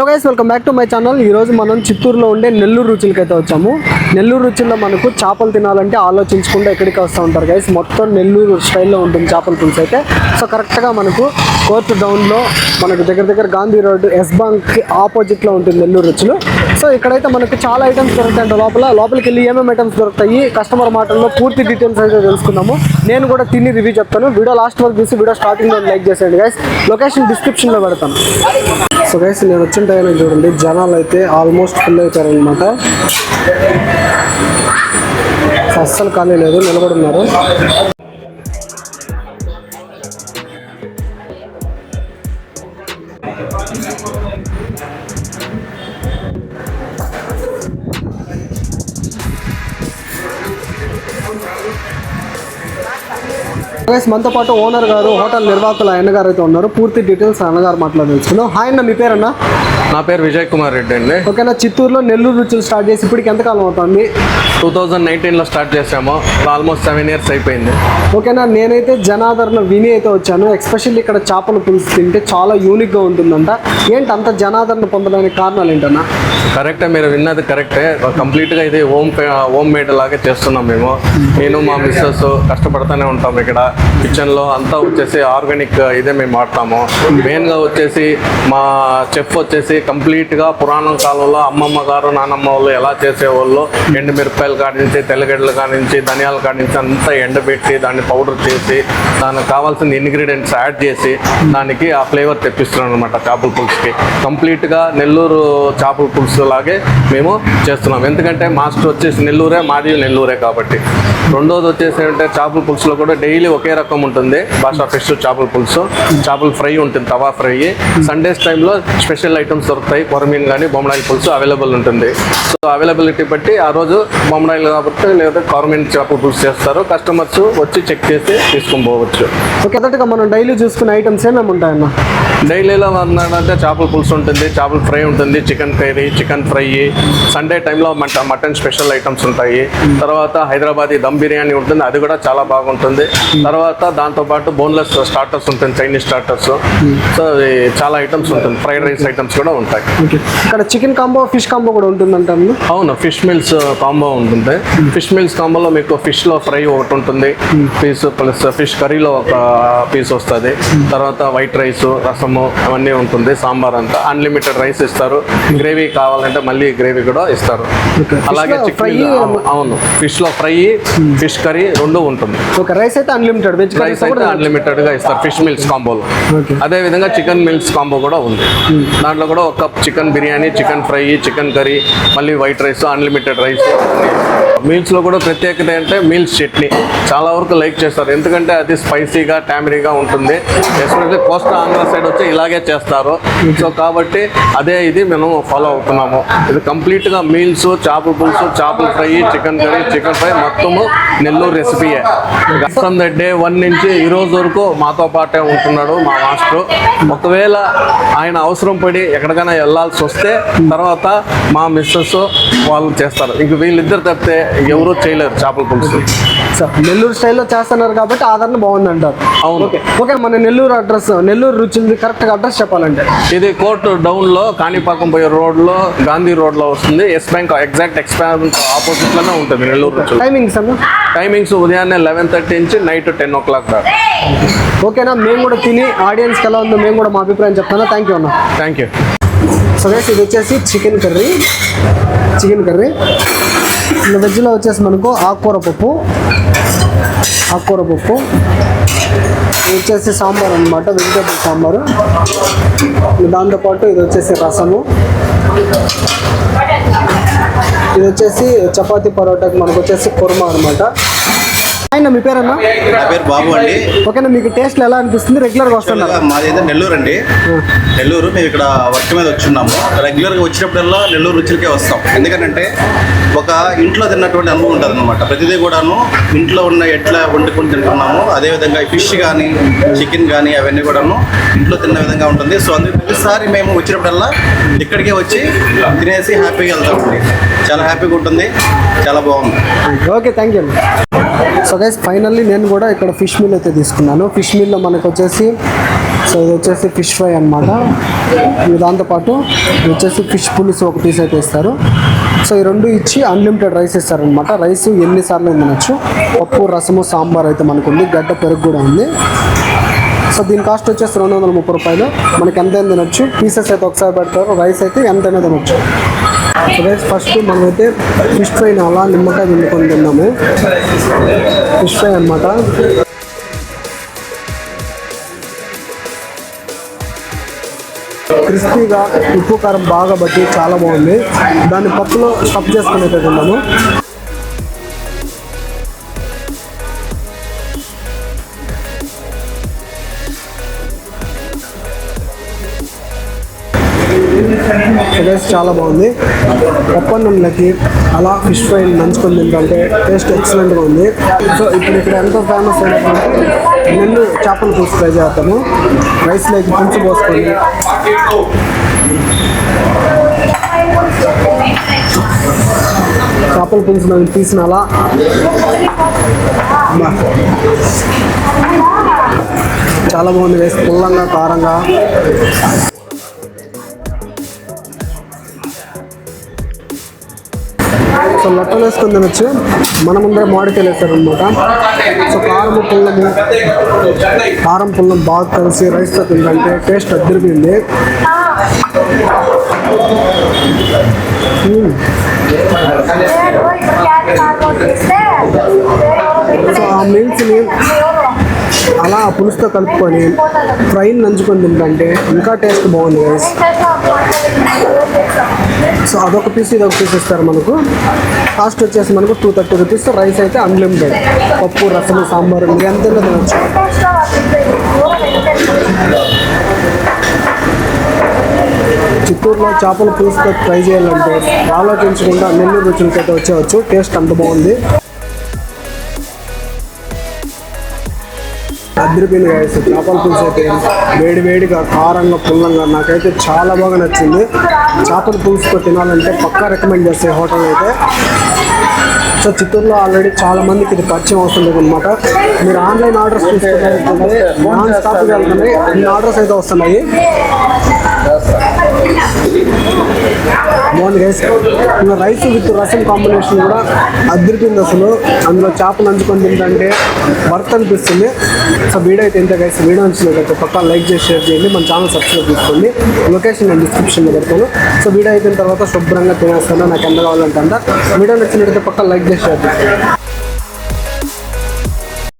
Guys welcome back to my channel. ఈరోజు మనం చిత్తూరులో ఉండే నెల్లూరు రుచులకి అయితే వచ్చాము. నెల్లూరు రుచుల్లో మనకు చేపలు తినాలంటే ఆలోచించకుండా ఎక్కడికి వస్తూ ఉంటారు గైస్. మొత్తం నెల్లూరు స్టైల్లో ఉంటుంది చేపల పులుసు అయితే. సో కరెక్ట్గా మనకు కోర్టు డౌన్లో మనకు దగ్గర గాంధీ రోడ్డు ఎస్ బ్యాంక్కి ఆపోజిట్లో ఉంటుంది నెల్లూరు రుచులు. సో ఇక్కడైతే మనకు చాలా ఐటమ్స్ దొరుకుతాయంట. లోపలికి వెళ్ళి ఏమేమి ఐటమ్స్ దొరుకుతాయి కస్టమర్ మాటల్లో పూర్తి డీటెయిల్స్ అయితే తెలుసుకుందాము. నేను కూడా తిని రివ్యూ చెప్తాను. వీడియో లాస్ట్ వరకు చూసి వీడియో స్టార్టింగ్లో లైక్ చేసేయండి గైస్. లొకేషన్ డిస్క్రిప్షన్లో పెడతాను. సో గైస్ నేను వచ్చిన టైం చూడండి, జనాలు అయితే ఆల్మోస్ట్ ఫుల్ అవుతారనమాట. అస్సలు ఖాళీ లేదు, నిలబడి ఉన్నారు. మనతో పాటు ఓనర్ గారు, హోటల్ నిర్వాహకులు ఆయన గారు అయితే ఉన్నారు. పూర్తి డీటెయిల్స్ అన్నగారు మాట్లాడుతున్నాం. హాయ్ అన్న, మీ పేరన్నా? నా పేరు విజయ్ కుమార్ రెడ్డి అండి. ఓకేనా, చిత్తూరులో నెల్లూరు రుచులు స్టార్ట్ చేసి ఇప్పటికి ఎంతకాలం అవుతుంది? 2019లో స్టార్ట్ చేసాము. ఆల్మోస్ట్ 7 years అయిపోయింది. ఓకేనా, నేనైతే జనాదరణ విని అయితే వచ్చాను. ఎస్పెషల్లీ ఇక్కడ చేపల పులుసు తింటే చాలా యూనిక్గా ఉంటుందంట. ఏంటి అంత జనాదరణ పొందడానికి కారణాలు ఏంటన్నా? కరెక్టే, మీరు విన్నది కరెక్టే. కంప్లీట్గా ఇది హోమ్ మేడ్ లాగే చేస్తున్నాం మేము. నేను మా మిస్సెస్ కష్టపడుతూనే ఉంటాం. ఇక్కడ కిచెన్లో అంతా వచ్చేసి ఆర్గానిక్ ఇదే మేము వాడతాము. మెయిన్గా వచ్చేసి మా చెఫ్ వచ్చేసి కంప్లీట్గా పురాణం కాలంలో అమ్మమ్మ గారు నానమ్మ వాళ్ళు ఎలా చేసేవాళ్ళు, ఎండుమిరపకాయలు కానించి, తెల్లగడ్డలు కానించి, ధనియాలు కానించి అంతా ఎండబెట్టి దాన్ని పౌడర్ చేసి దానికి కావాల్సిన ఇంగ్రీడియంట్స్ యాడ్ చేసి దానికి ఆ ఫ్లేవర్ తెప్పిస్తున్నాం అనమాట చేపల పులుసుకి. కంప్లీట్గా నెల్లూరు చేపల పులుసు లాగే మేము చేస్తున్నాం. ఎందుకంటే మాస్టర్ వచ్చేసి నెల్లూరే, మాది నెల్లూరే కాబట్టి. రెండోది వచ్చేసి అంటే చేపల పులుసులో కూడా డైలీ ఒకే రకం ఉంటుంది. భాషా ఫిష్ చేపల పులుసు, చేపల ఫ్రై ఉంటుంది, తవా ఫ్రై. సండేస్ టైంలో స్పెషల్ ఐటమ్స్ దొరుకుతాయి. కొరమీన్ కానీ బొమ్మడాయిల పులుసు అవైలబుల్ ఉంటుంది. సో అవైలబిలిటీ బట్టి ఆ రోజు బొమ్మడాయిలు కాబట్టి లేదా కొరమీన్ చేపల పులుసు చేస్తారు. కస్టమర్స్ వచ్చి చెక్ చేసి తీసుకొని పోవచ్చు. మొదటగా మనం డైలీ చూసుకునే ఐటమ్స్ ఏమేమి ఉంటాయన్న? డైలీలో అంటే చేపల పులుసు ఉంటుంది, చేపల ఫ్రై ఉంటుంది, chicken curry, chicken fry. Sunday టైంలో మటన్ స్పెషల్ ఐటమ్స్ ఉంటాయి. తర్వాత హైదరాబాదీ దమ్ బిర్యానీ ఉంటుంది, అది కూడా చాలా బాగుంటుంది. తర్వాత దాంతోపాటు బోన్లెస్ స్టార్టర్స్ ఉంటుంది, చైనీస్ స్టార్టర్స్. సో చాలా ఐటమ్స్ ఉంటుంది, ఫ్రైడ్ రైస్ ఐటమ్స్ కూడా ఉంటాయి. ఇక్కడ చికెన్ కాంబో, ఫిష్ కాంబో కూడా ఉంటుందంట. అవును, ఫిష్ మీల్స్ కాంబో ఉంటుంది. ఫిష్ మీల్స్ కాంబోలో మీకు ఫిష్లో ఫ్రై ఒకటి ఉంటుంది పీస్, ప్లస్ ఫిష్ కర్రీలో ఒక పీస్ వస్తుంది. తర్వాత వైట్ రైస్, రసము అవన్నీ ఉంటుంది. సాంబార్ అంతా అన్లిమిటెడ్ రైస్ ఇస్తారు. గ్రేవీ కావాలంటే మళ్ళీ గ్రేవీ కూడా ఇస్తారు. అలాగే చికెన్, అవును, ఫిష్లో ఫ్రై, ఫిష్ కర్రీ రెండు ఉంటుంది. రైస్ అయితే అన్లిమిటెడ్, వెజ్ రైస్ అయితే అన్లిమిటెడ్ గా ఇస్తారు ఫిష్ మీల్స్ కాంబోలో. అదే విధంగా చికెన్ మీల్స్ కాంబో కూడా ఉంది. దాంట్లో కూడా ఒక cup chicken biryani, chicken fry, chicken curry, మళ్ళీ white rice, unlimited rice. Meals లో కూడా ప్రత్యేకత అంటే మీల్స్ చట్నీ చాలా వరకు లైక్ చేస్తారు. ఎందుకంటే అది స్పైసీగా, టామరీగా ఉంటుంది. ఎస్పెషల్లీ కోస్తా ఆంధ్ర సైడ్ వచ్చి ఇలాగే చేస్తారు. సో కాబట్టి అదే ఇది మేము ఫాలో అవుతున్నాము. ఇది కంప్లీట్ గా మీల్స్, చేపల పులుసు, చేపల fry, chicken curry, chicken fry మొత్తము నెల్లూరు రెసిపీయే. డే 1 నుంచి ఈ రోజు వరకు మాతో పాటే ఉంటున్నాడు మా మాస్టర్. ఒకవేళ ఆయన అవసరం పడి ఎక్కడికైనా వెళ్ళాల్సి వస్తే తర్వాత మా మిస్సెస్ వాళ్ళు చేస్తారు. ఇంక వీళ్ళిద్దరు తప్పితే ఎవరూ చేయలేరు చేపల పులుసు. నెల్లూరు స్టైల్లో చేస్తున్నారు కాబట్టి ఆదరణ బాగుంది అంటారు. అవును. ఓకే, మన నెల్లూరు అడ్రస్, నెల్లూరు రుచి కరెక్ట్గా అడ్రస్ చెప్పాలంటే ఇది కోర్టు డౌన్లో కాణిపాకం పోయే రోడ్లో, గాంధీ రోడ్లో వస్తుంది. ఎస్ బ్యాంక్ ఎగ్జాక్ట్ ఎక్స్పాన్స్ ఆపోజిట్ లోనే ఉంటుంది నెల్లూరు రుచులు. టైమింగ్స్ ఉదయాన్నే 11:30 నుంచి నైట్ 10 o'clock దాకా. ఓకేనా, మేము కూడా తిని ఆడియన్స్కి ఎలా ఉందో మేము కూడా మా అభిప్రాయం చెప్తాను. థ్యాంక్ యూ అన్న. Thank you. సో గైస్ ఇది వచ్చేసి చికెన్ కర్రీ. వెజ్లో వచ్చేసి మనకు ఆకుకూర పప్పు. ఇది వచ్చేసి సాంబార్ అనమాట, వెజిటేబుల్ సాంబారు. దాంతోపాటు ఇది వచ్చేసి రసము. ఇది వచ్చేసి చపాతీ పరోటాకి మనకు వచ్చేసి కుర్మా అనమాట. ఆయన మీ పేరన్నా? నా పేరు బాబు అండి. ఓకేనా, మీకు టేస్ట్ ఎలా అనిపిస్తుంది? రెగ్యులర్గా వస్తున్నారు? మాది అయితే నెల్లూరు అండి. నెల్లూరు మేము ఇక్కడ వర్క్ మీద వచ్చున్నాము. రెగ్యులర్గా వచ్చినప్పుడల్లా నెల్లూరు రుచులకే వస్తాం. ఎందుకంటే ఒక ఇంట్లో తిన్నటువంటి అనుభవం ఉంటుంది అనమాట. ప్రతిదీ కూడాను ఇంట్లో ఉన్న ఎట్లా వండుకొని తింటున్నాము, అదేవిధంగా ఫిష్ కానీ, చికెన్ కానీ అవన్నీ కూడాను ఇంట్లో తిన్న విధంగా ఉంటుంది. సో అందుకు ప్రతిసారి మేము వచ్చినప్పుడల్లా ఇక్కడికే వచ్చి తినేసి హ్యాపీగా వెళ్తామండి. చాలా హ్యాపీగా ఉంటుంది, చాలా బాగుంది. Okay, thank you. So guys finally నేను కూడా ఇక్కడ ఫిష్ మీల్ అయితే తీసుకున్నాను. ఫిష్ మీల్లో మనకు వచ్చేసి సో ఇది వచ్చేసి ఫిష్ ఫ్రై అనమాట. దాంతోపాటు ఇది వచ్చేసి ఫిష్ పులుసు ఒక పీస్ అయితే ఇస్తారు. సో ఈ రెండు ఇచ్చి అన్లిమిటెడ్ రైస్ ఇస్తారనమాట. రైస్ ఎన్నిసార్లు తినచ్చు. పప్పు, రసము, సాంబార్ అయితే మనకు ఉంది. గడ్డ పెరుగు కూడా ఉంది. సో దీని కాస్ట్ వచ్చేసి 230 రూపాయలు. మనకి ఎంతైనా తినొచ్చు. పీసెస్ అయితే ఒకసారి పెడతారు. రైస్ అయితే ఎంతైనా తినొచ్చు. సో గైస్ ఫస్ట్ మనమైతే ఫిష్ ఫ్రైని అలా నిమ్మకాయ పిండుకొని తిన్నాము. ఫిష్ ఫ్రై అనమాట. క్రిస్పీగా ఉప్పు కారం బాగా బట్టి చాలా బాగుంది. దాన్ని పప్పులో స్టఫ్ చేసుకుని అయితే తిన్నాము. చాలా బాగుంది. పప్పన్నంలోకి అలా ఫిష్ ఫ్రై నంచుకొని తింటే టేస్ట్ ఎక్సలెంట్గా ఉంది. సో ఇప్పుడు ఇక్కడ ఎంతో ఫేమస్ అయినటువంటి నెల్లు చేపల పులుసు ట్రై చేస్తాము. రైస్లోకి పులుసు పోసుకొని చేపల పులుసు మనం తీసిన అలా చాలా బాగుంది. వేసి పుల్లంగా కారంగా సో లొట్టలు వేసుకొని తినొచ్చు. మన ముందర మామిడికాయలు వేస్తారనమాట. సో కారం పుల్లం బాగా కలిసి రైస్తో తింటే టేస్ట్ అద్దరిపోయింది. సో ఆ మీల్స్ని అలా పులుసుతో కలుపుకొని ఫ్రైని నంచుకొని తింటే ఇంకా టేస్ట్ బాగుంది గైస్. సో అదొక పీస్ ఇదొక పీస్ ఇస్తారు మనకు. కాస్ట్ వచ్చేసి మనకు 230 రూపీస్. రైస్ అయితే అన్లిమిటెడ్. పప్పు, రసము, సాంబారు మీరు ఎంతైనా తినచ్చు. చిత్తూరులో చేపల పులుసుతో ట్రై చేయాలంటే ఆలోచించకుండా నెల్లూరు రుచులకైతే వచ్చేవచ్చు. టేస్ట్ అంత బాగుంది. అద్దరిపోయింది గాయస్. చేపల పులుసు అయితే వేడిగా కారంగా పుల్లంగా నాకైతే చాలా బాగా నచ్చింది. చేపల పులుసుతో తినాలంటే పక్కా రికమెండ్ చేసే హోటల్ అయితే. సో చిత్తూరులో ఆల్రెడీ చాలా మందికి ఇది పరిచయం అవుతుంది అనమాట. మీరు ఆన్లైన్ ఆర్డర్స్ తీసుకుంటే నాన్ స్టాప్గా వెళ్తున్నాయి. అన్ని ఆర్డర్స్ అయితే వస్తున్నాయి. బాగుంది గైస్. ఇంకా రైస్ విత్ రసం కాంబినేషన్ కూడా అద్దరిపోయింది అసలు. అందులో చేపలు నంచుకొని తింటే వర్త్ అనిపిస్తుంది. సో వీడియో అయితే ఎంత గైస్. వీడియో నచ్చినట్లయితే పక్కా లైక్ చేసి షేర్ చేయండి. మన ఛానల్ సబ్స్క్రైబ్ చేసుకోండి. లొకేషన్ నేను డిస్క్రిప్షన్లో పెడతాను. సో వీడియో అయిపోయిన తర్వాత శుభ్రంగా తినేస్తాను. నాకు ఎంత కావాలంటే అంత. వీడియో నచ్చినట్లయితే పక్కా లైక్ చేసి షేర్ చేయండి.